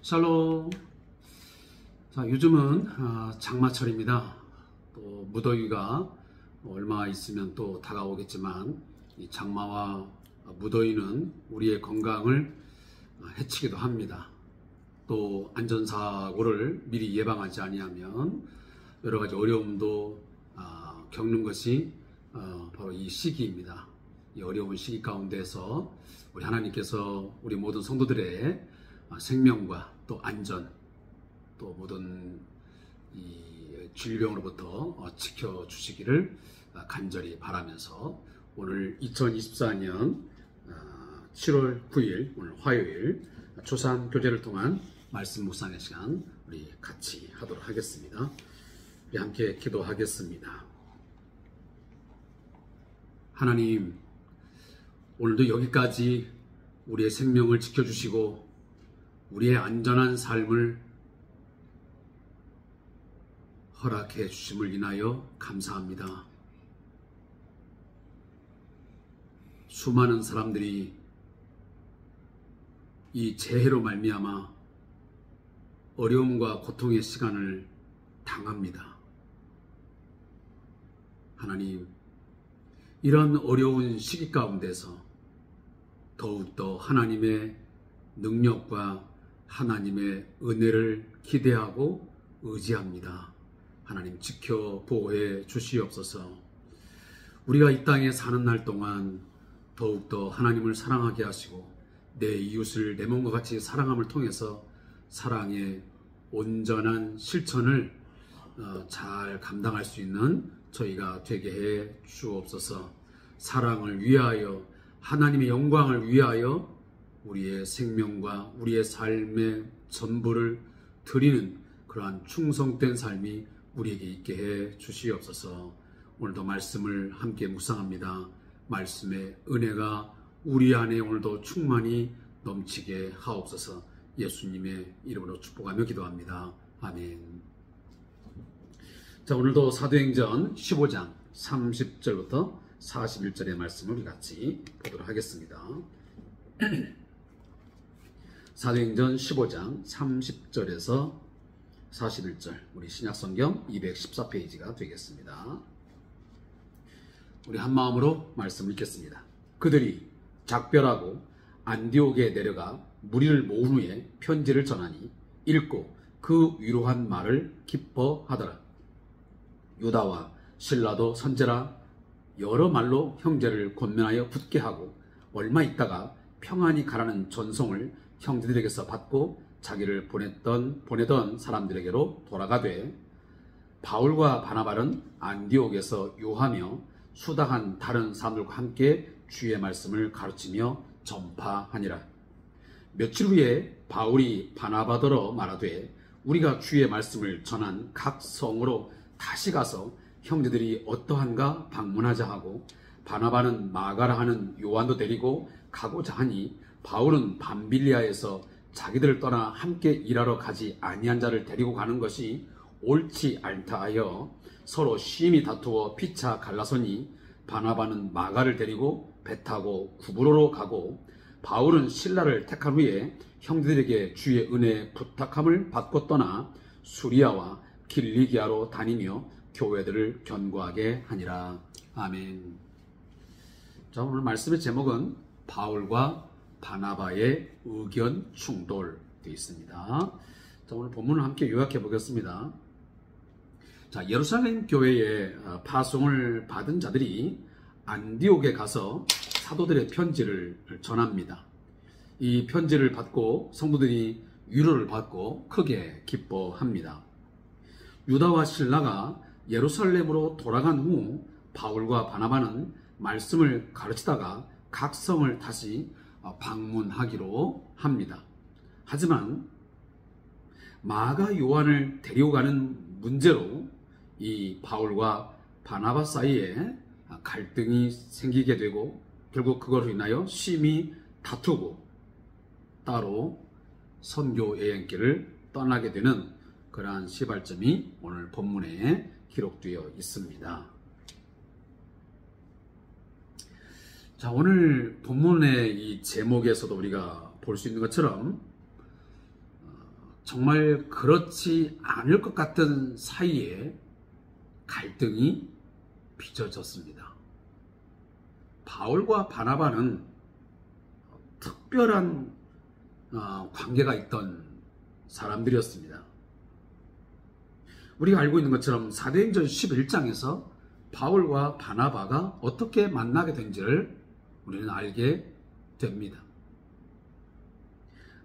샬롬. 자, 요즘은 장마철입니다. 또 무더위가 얼마 있으면 또 다가오겠지만 이 장마와 무더위는 우리의 건강을 해치기도 합니다. 또 안전사고를 미리 예방하지 아니하면 여러 가지 어려움도 겪는 것이 바로 이 시기입니다. 이 어려운 시기 가운데서 우리 하나님께서 우리 모든 성도들의 생명과 또 안전, 또 모든 이 질병으로부터 지켜주시기를 간절히 바라면서 오늘 2024년 7월 9일 오늘 화요일 조산 교제를 통한 말씀 묵상의 시간 우리 같이 하도록 하겠습니다. 우리 함께 기도하겠습니다. 하나님, 오늘도 여기까지 우리의 생명을 지켜주시고 우리의 안전한 삶을 허락해 주심을 인하여 감사합니다. 수많은 사람들이 이 재해로 말미암아 어려움과 고통의 시간을 당합니다. 하나님, 이런 어려운 시기 가운데서 더욱더 하나님의 능력과 하나님의 은혜를 기대하고 의지합니다. 하나님 지켜 보호해 주시옵소서. 우리가 이 땅에 사는 날 동안 더욱더 하나님을 사랑하게 하시고 내 이웃을 내 몸과 같이 사랑함을 통해서 사랑의 온전한 실천을 잘 감당할 수 있는 저희가 되게 해 주옵소서. 사랑을 위하여 하나님의 영광을 위하여 우리의 생명과 우리의 삶의 전부를 드리는 그러한 충성된 삶이 우리에게 있게 해 주시옵소서. 오늘도 말씀을 함께 묵상합니다. 말씀의 은혜가 우리 안에 오늘도 충만히 넘치게 하옵소서. 예수님의 이름으로 축복하며 기도합니다. 아멘. 자, 오늘도 사도행전 15장 30절부터 41절의 말씀을 우리 같이 보도록 하겠습니다. 사도행전 15장 30절에서 41절, 우리 신약성경 214페이지가 되겠습니다. 우리 한마음으로 말씀 읽겠습니다. 그들이 작별하고 안디옥에 내려가 무리를 모은 후에 편지를 전하니 읽고 그 위로한 말을 기뻐하더라. 유다와 실라도 선제라 여러 말로 형제를 권면하여 붙게 하고 얼마 있다가 평안히 가라는 전송을 형제들에게서 받고 자기를 보내던 사람들에게로 돌아가되 바울과 바나바는 안디옥에서 요하며 수당한 다른 사람들과 함께 주의 말씀을 가르치며 전파하니라. 며칠 후에 바울이 바나바더러 말하되 우리가 주의 말씀을 전한 각 성으로 다시 가서 형제들이 어떠한가 방문하자 하고 바나바는 마가라 하는 요한도 데리고 가고자 하니 바울은 밤빌리아에서 자기들을 떠나 함께 일하러 가지 아니한 자를 데리고 가는 것이 옳지 않다 하여 서로 심히 다투어 피차 갈라서니 바나바는 마가를 데리고 배 타고 구브로로 가고 바울은 실라를 택한 후에 형제들에게 주의 은혜 부탁함을 받고 떠나 수리아와 길리기아로 다니며 교회들을 견고하게 하니라. 아멘. 자, 오늘 말씀의 제목은 바울과 바나바의 의견 충돌 되어 있습니다. 자, 오늘 본문을 함께 요약해 보겠습니다. 자, 예루살렘 교회에 파송을 받은 자들이 안디옥에 가서 사도들의 편지를 전합니다. 이 편지를 받고 성도들이 위로를 받고 크게 기뻐합니다. 유다와 실라가 예루살렘으로 돌아간 후 바울과 바나바는 말씀을 가르치다가 각 성을 다시 방문하기로 합니다. 하지만 마가 요한을 데리고 가는 문제로 이 바울과 바나바 사이에 갈등이 생기게 되고 결국 그것으로 인하여 심히 다투고 따로 선교 여행길을 떠나게 되는 그러한 시발점이 오늘 본문에 기록되어 있습니다. 자, 오늘 본문의 이 제목에서도 우리가 볼 수 있는 것처럼 정말 그렇지 않을 것 같은 사이에 갈등이 빚어졌습니다. 바울과 바나바는 특별한 관계가 있던 사람들이었습니다. 우리가 알고 있는 것처럼 사도행전 11장에서 바울과 바나바가 어떻게 만나게 된지를 우리는 알게 됩니다.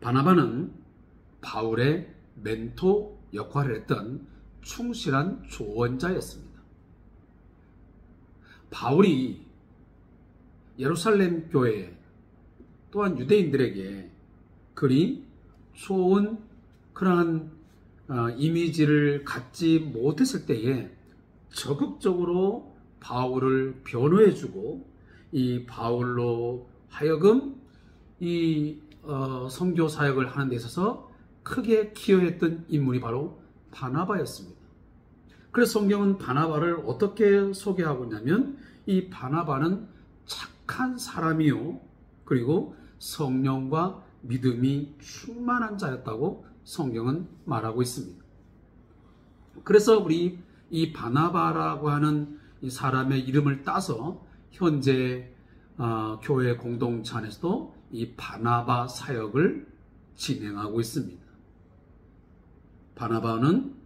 바나바는 바울의 멘토 역할을 했던 충실한 조언자였습니다. 바울이 예루살렘 교회 또한 유대인들에게 그리 좋은 그러한 이미지를 갖지 못했을 때에 적극적으로 바울을 변호해주고 이 바울로 하여금 이 선교 사역을 하는 데 있어서 크게 기여했던 인물이 바로 바나바였습니다. 그래서 성경은 바나바를 어떻게 소개하고 있냐면 이 바나바는 착한 사람이요 그리고 성령과 믿음이 충만한 자였다고 성경은 말하고 있습니다. 그래서 우리 이 바나바라고 하는 이 사람의 이름을 따서 현재 교회 공동체 안에서도 이 바나바 사역을 진행하고 있습니다. 바나바는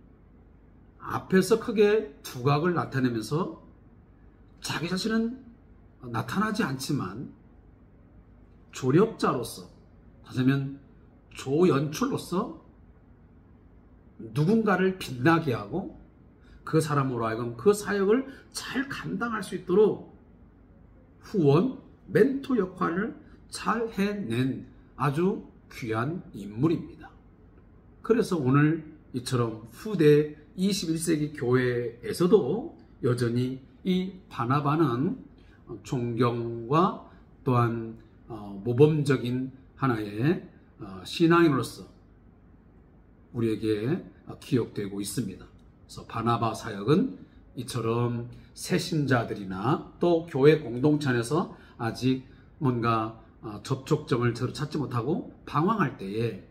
앞에서 크게 두각을 나타내면서 자기 자신은 나타나지 않지만 조력자로서, 하자면 조연출로서 누군가를 빛나게 하고 그 사람으로 하여금 그 사역을 잘 감당할 수 있도록 후원, 멘토 역할을 잘 해낸 아주 귀한 인물입니다. 그래서 오늘 이처럼 후대 21세기 교회에서도 여전히 이 바나바는 존경과 또한 모범적인 하나의 신앙인으로서 우리에게 기억되고 있습니다. 그래서 바나바 사역은 이처럼 새신자들이나 또 교회 공동체 안에서 아직 뭔가 접촉점을 제대로 찾지 못하고 방황할 때에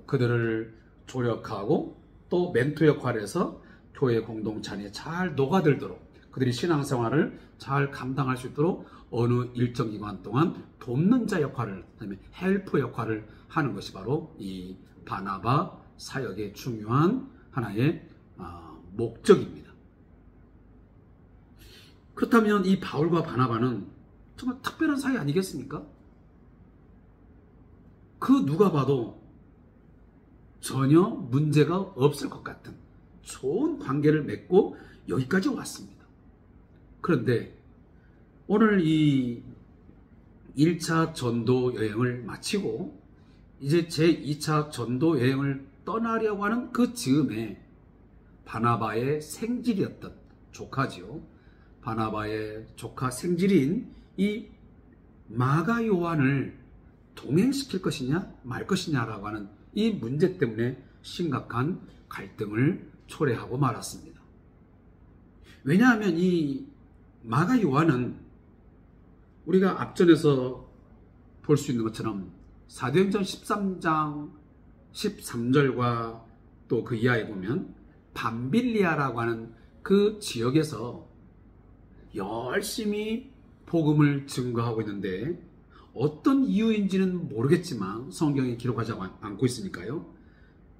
그들을 조력하고 또 멘토 역할을 해서 교회 공동체 안에 잘 녹아들도록 그들이 신앙생활을 잘 감당할 수 있도록 어느 일정 기간 동안 돕는 자 역할을, 그다음에 헬프 역할을 하는 것이 바로 이 바나바 사역의 중요한 하나의 목적입니다. 그렇다면 이 바울과 바나바는 정말 특별한 사이 아니겠습니까? 그 누가 봐도 전혀 문제가 없을 것 같은 좋은 관계를 맺고 여기까지 왔습니다. 그런데 오늘 이 1차 전도 여행을 마치고 이제 제2차 전도 여행을 떠나려고 하는 그 즈음에 바나바의 생질이었던 조카지요. 바나바의 조카 생질인 이 마가 요한을 동행시킬 것이냐 말 것이냐라고 하는 이 문제 때문에 심각한 갈등을 초래하고 말았습니다. 왜냐하면 이 마가 요한은 우리가 앞전에서 볼 수 있는 것처럼 사도행전 13장 13절과 또 그 이하에 보면 밤빌리아라고 하는 그 지역에서 열심히 복음을 증거하고 있는데 어떤 이유인지는 모르겠지만 성경에 기록하지 않고 있으니까요.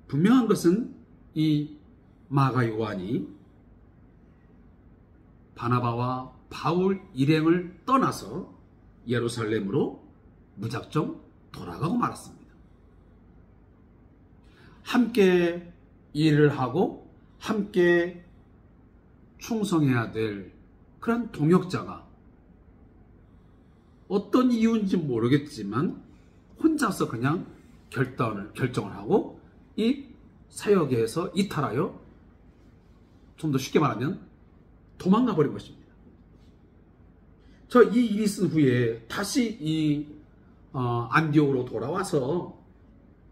분명한 것은 이 마가 요한이 바나바와 바울 일행을 떠나서 예루살렘으로 무작정 돌아가고 말았습니다. 함께 일을 하고 함께 충성해야 될 그런 동역자가 어떤 이유인지 모르겠지만 혼자서 그냥 결정을 하고 이 사역에서 이탈하여 좀 더 쉽게 말하면 도망가 버린 것입니다. 이 일이 있은 후에 다시 이 안디옥으로 돌아와서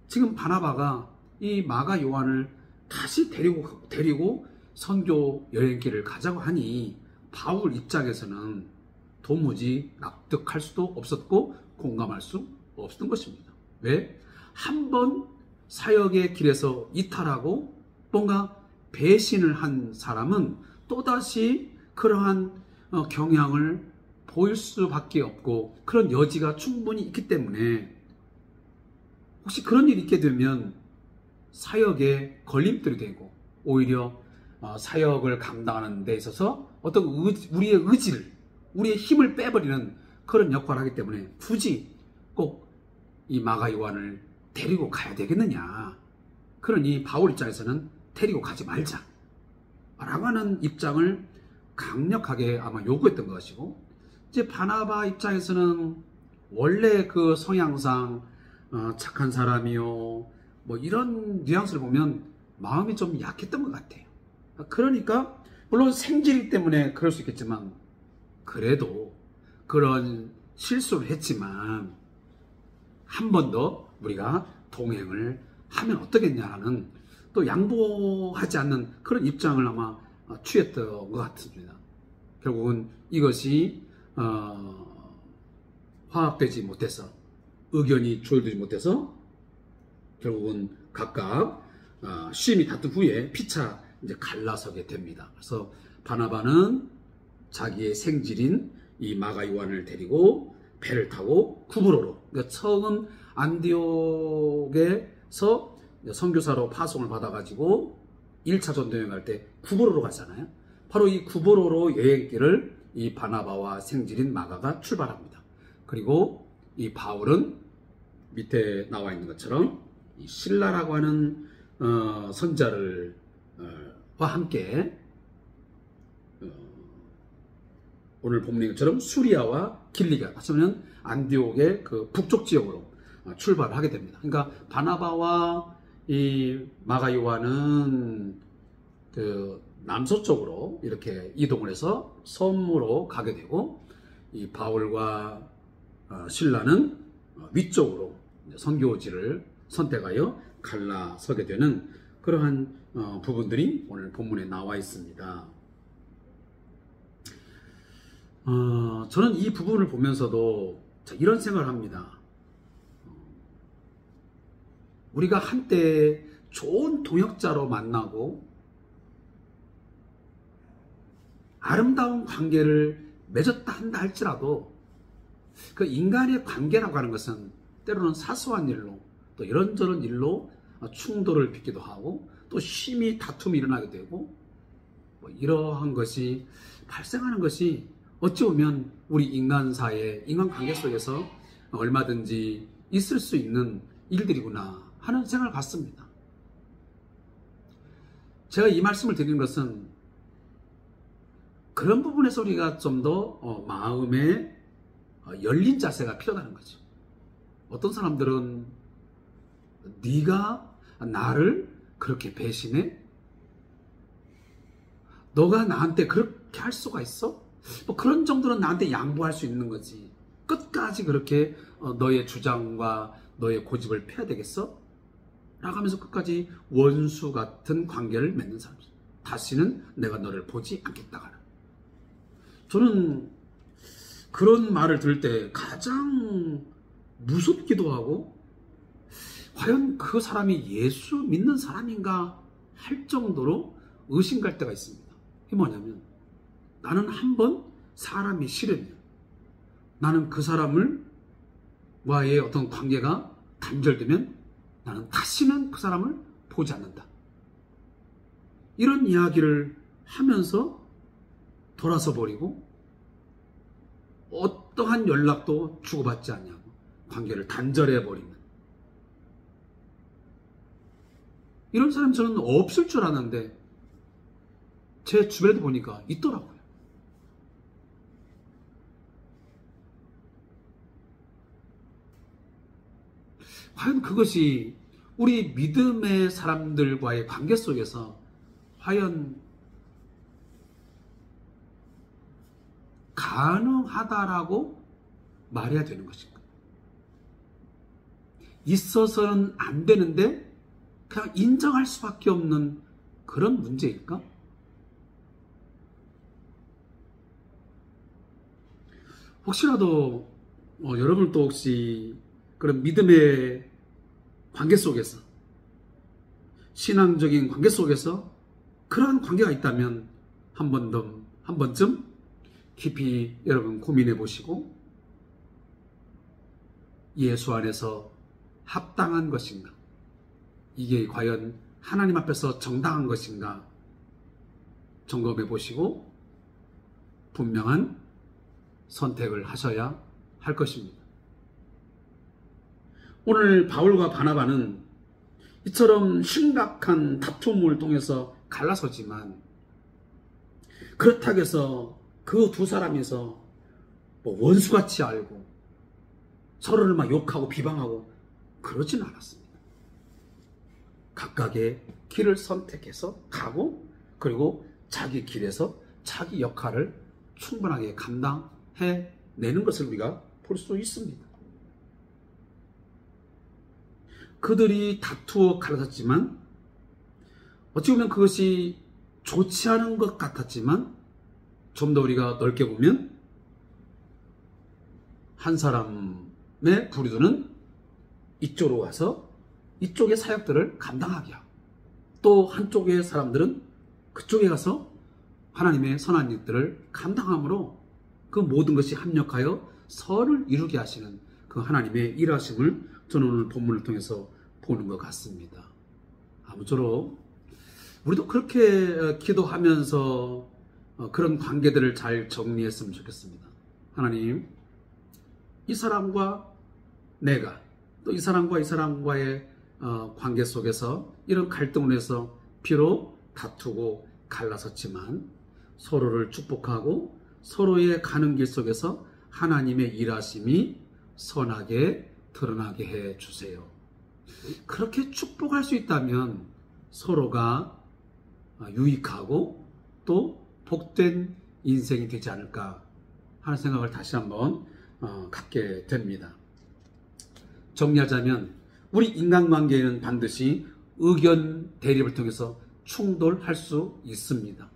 지금 바나바가 이 마가 요한을 다시 데리고 선교 여행길을 가자고 하니 바울 입장에서는 도무지 납득할 수도 없었고 공감할 수 없었던 것입니다. 왜? 한번 사역의 길에서 이탈하고 뭔가 배신을 한 사람은 또다시 그러한 경향을 보일 수밖에 없고 그런 여지가 충분히 있기 때문에 혹시 그런 일이 있게 되면 사역에 걸림돌이 되고 오히려 사역을 감당하는 데 있어서 어떤 우리의 의지를, 우리의 힘을 빼버리는 그런 역할을 하기 때문에 굳이 꼭 이 마가 요한을 데리고 가야 되겠느냐. 그러니 바울 입장에서는 데리고 가지 말자 라고 하는 입장을 강력하게 아마 요구했던 것이고, 이제 바나바 입장에서는 원래 그 성향상 착한 사람이요 뭐 이런 뉘앙스를 보면 마음이 좀 약했던 것 같아요. 그러니까 물론 생질이기 때문에 그럴 수 있겠지만 그래도 그런 실수를 했지만 한 번 더 우리가 동행을 하면 어떠겠냐는 또 양보하지 않는 그런 입장을 아마 취했던 것 같습니다. 결국은 이것이 화합되지 못해서, 의견이 조율되지 못해서 결국은 각각 심히 다툰 후에 피차 이제 갈라서게 됩니다. 그래서 바나바는 자기의 생질인 이 마가 요한을 데리고 배를 타고 구브로로, 그러니까 처음 안디옥에서 선교사로 파송을 받아가지고 1차 전도여행 갈 때 구브로로 가잖아요. 바로 이 구브로로 여행길을 이 바나바와 생질인 마가가 출발합니다. 그리고 이 바울은 밑에 나와 있는 것처럼 이 실라라고 하는 선자를 와 함께 오늘 본문인 것처럼 수리아와 길리가, 하시면 안디옥의 그 북쪽 지역으로 출발을 하게 됩니다. 그러니까 바나바와 이 마가 요한은 그 남서쪽으로 이렇게 이동을 해서 섬으로 가게 되고, 이 바울과 실라는 위쪽으로 선교지를 선택하여 갈라서게 되는 그러한 부분들이 오늘 본문에 나와 있습니다. 저는 이 부분을 보면서도 이런 생각을 합니다. 우리가 한때 좋은 동역자로 만나고 아름다운 관계를 맺었다 한다 할지라도 그 인간의 관계라고 하는 것은 때로는 사소한 일로 또 이런저런 일로 충돌을 빚기도 하고 또 심히 다툼이 일어나게 되고 뭐 이러한 것이 발생하는 것이 어찌 보면 우리 인간사의 인간관계 속에서 얼마든지 있을 수 있는 일들이구나 하는 생각을 갖습니다. 제가 이 말씀을 드리는 것은 그런 부분에서 우리가 좀 더 마음에 열린 자세가 필요하다는 거죠. 어떤 사람들은 네가 나를 그렇게 배신해? 너가 나한테 그렇게 할 수가 있어? 뭐 그런 정도는 나한테 양보할 수 있는 거지. 끝까지 그렇게 너의 주장과 너의 고집을 펴야 되겠어? 라고 하면서 끝까지 원수 같은 관계를 맺는 사람이죠. 다시는 내가 너를 보지 않겠다가는. 저는 그런 말을 들을 때 가장 무섭기도 하고 과연 그 사람이 예수 믿는 사람인가 할 정도로 의심갈 때가 있습니다. 이게 뭐냐면 나는 한번 사람이 싫으면 나는 그 사람을 와의 어떤 관계가 단절되면 나는 다시는 그 사람을 보지 않는다. 이런 이야기를 하면서 돌아서 버리고 어떠한 연락도 주고받지 않냐고 관계를 단절해 버리는 이런 사람이 저는 없을 줄 알았는데 제 주변에도 보니까 있더라고요. 과연 그것이 우리 믿음의 사람들과의 관계 속에서 과연 가능하다라고 말해야 되는 것인가? 있어서는 안 되는데 그냥 인정할 수밖에 없는 그런 문제일까? 혹시라도 여러분도 혹시 그런 믿음의 관계 속에서 신앙적인 관계 속에서 그러한 관계가 있다면 한 번쯤 깊이 여러분 고민해 보시고 예수 안에서 합당한 것인가? 이게 과연 하나님 앞에서 정당한 것인가? 점검해 보시고 분명한 선택을 하셔야 할 것입니다. 오늘 바울과 바나바는 이처럼 심각한 다툼을 통해서 갈라서지만 그렇다고 해서 그 두 사람에서 원수같이 알고 서로를 막 욕하고 비방하고 그러진 않았습니다. 각각의 길을 선택해서 가고 그리고 자기 길에서 자기 역할을 충분하게 감당해내는 것을 우리가 볼 수 있습니다. 그들이 다투어 갈라섰지만 어찌 보면 그것이 좋지 않은 것 같았지만 좀 더 우리가 넓게 보면 한 사람의 부류들은 이쪽으로 와서 이쪽의 사역들을 감당하게 하고 또 한쪽의 사람들은 그쪽에 가서 하나님의 선한 일들을 감당함으로 그 모든 것이 합력하여 선을 이루게 하시는 그 하나님의 일하심을 저는 오늘 본문을 통해서 보는 것 같습니다. 아무쪼록 우리도 그렇게 기도하면서 그런 관계들을 잘 정리했으면 좋겠습니다. 하나님, 이 사람과 내가 또 이 사람과 이 사람과의 관계 속에서 이런 갈등을 해서 비록 다투고 갈라섰지만 서로를 축복하고 서로의 가는 길 속에서 하나님의 일하심이 선하게 드러나게 해 주세요. 그렇게 축복할 수 있다면 서로가 유익하고 또 복된 인생이 되지 않을까 하는 생각을 다시 한번 갖게 됩니다. 정리하자면 우리 인간관계에는 반드시 의견 대립을 통해서 충돌할 수 있습니다.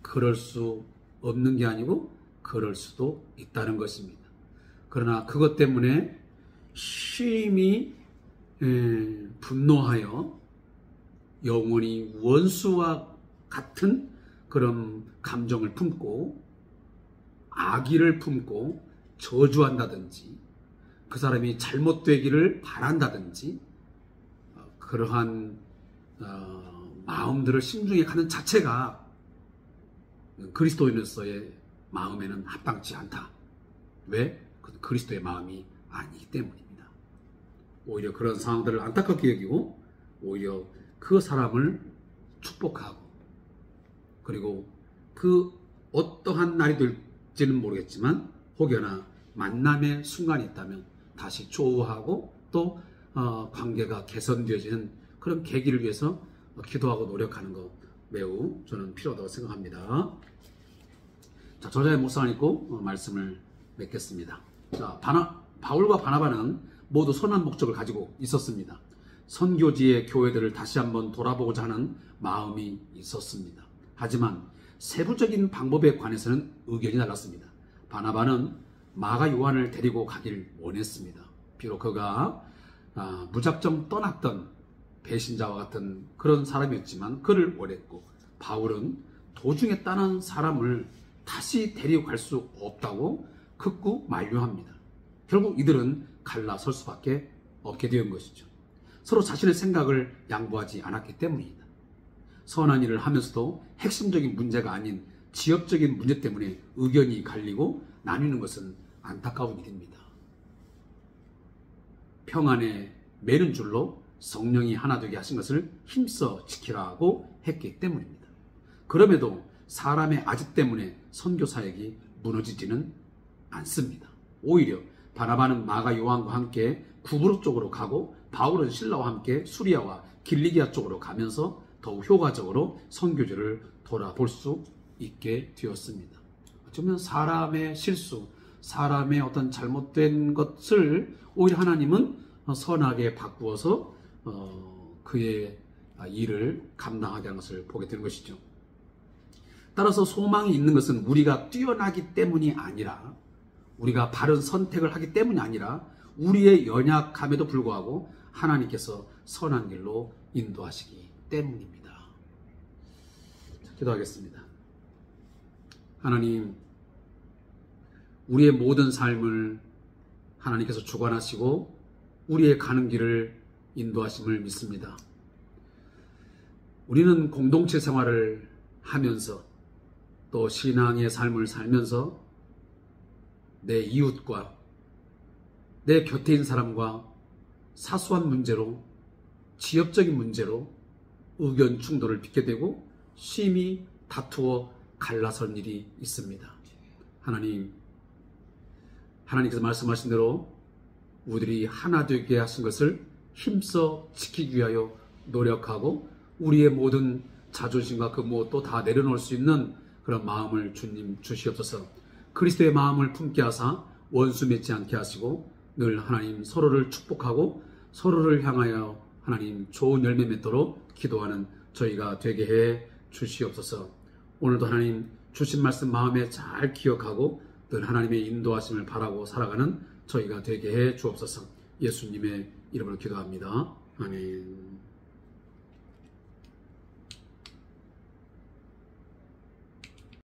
그럴 수 없는 게 아니고 그럴 수도 있다는 것입니다. 그러나 그것 때문에 심히 분노하여 영원히 원수와 같은 그런 감정을 품고 악의를 품고 저주한다든지 그 사람이 잘못되기를 바란다든지 그러한 마음들을 심중에 가는 자체가 그리스도인으로서의 마음에는 합당치 않다. 왜? 그건 그리스도의 마음이 아니기 때문입니다. 오히려 그런 상황들을 안타깝게 여기고 오히려 그 사람을 축복하고 그리고 그 어떠한 날이 될지는 모르겠지만 혹여나 만남의 순간이 있다면 다시 조우하고 또 관계가 개선되어지는 그런 계기를 위해서 기도하고 노력하는 것 매우 저는 필요하다고 생각합니다. 자, 저자의 묵상을 읽고 말씀을 맺겠습니다. 자, 바울과 바나바는 모두 선한 목적을 가지고 있었습니다. 선교지의 교회들을 다시 한번 돌아보고자 하는 마음이 있었습니다. 하지만 세부적인 방법에 관해서는 의견이 달랐습니다. 바나바는 마가 요한을 데리고 가길 원했습니다. 비록 그가 무작정 떠났던 배신자와 같은 그런 사람이었지만 그를 원했고 바울은 도중에 떠난 사람을 다시 데리고 갈 수 없다고 극구 만류합니다. 결국 이들은 갈라설 수밖에 없게 된 것이죠. 서로 자신의 생각을 양보하지 않았기 때문입니다. 선한 일을 하면서도 핵심적인 문제가 아닌 지역적인 문제 때문에 의견이 갈리고 나뉘는 것은 안타까운 일입니다. 평안에 매는 줄로 성령이 하나 되게 하신 것을 힘써 지키라고 했기 때문입니다. 그럼에도 사람의 아집 때문에 선교 사역이 무너지지는 않습니다. 오히려 바나바는 마가 요한과 함께 구브로 쪽으로 가고 바울은 실라와 함께 수리아와 길리기아 쪽으로 가면서 더욱 효과적으로 선교지를 돌아볼 수 있게 되었습니다. 어쩌면 사람의 실수, 사람의 어떤 잘못된 것을 오히려 하나님은 선하게 바꾸어서 그의 일을 감당하게 하는 것을 보게 되는 것이죠. 따라서 소망이 있는 것은 우리가 뛰어나기 때문이 아니라 우리가 바른 선택을 하기 때문이 아니라 우리의 연약함에도 불구하고 하나님께서 선한 길로 인도하시기 때문입니다. 기도하겠습니다. 하나님, 우리의 모든 삶을 하나님께서 주관하시고 우리의 가는 길을 인도하심을 믿습니다. 우리는 공동체 생활을 하면서 또 신앙의 삶을 살면서 내 이웃과 내 곁에 있는 사람과 사소한 문제로, 지역적인 문제로 의견 충돌을 빚게 되고 심히 다투어 갈라설 일이 있습니다. 하나님께서 말씀하신 대로 우리들이 하나 되게 하신 것을 힘써 지키기 위하여 노력하고 우리의 모든 자존심과 그 무엇도 다 내려놓을 수 있는 그런 마음을 주님 주시옵소서. 그리스도의 마음을 품게 하사 원수 맺지 않게 하시고 늘 하나님 서로를 축복하고 서로를 향하여 하나님 좋은 열매 맺도록 기도하는 저희가 되게 해 주시옵소서. 오늘도 하나님 주신 말씀 마음에 잘 기억하고 늘 하나님의 인도하심을 바라고 살아가는 저희가 되게 해 주옵소서. 예수님의 이름으로 기도합니다. 아멘.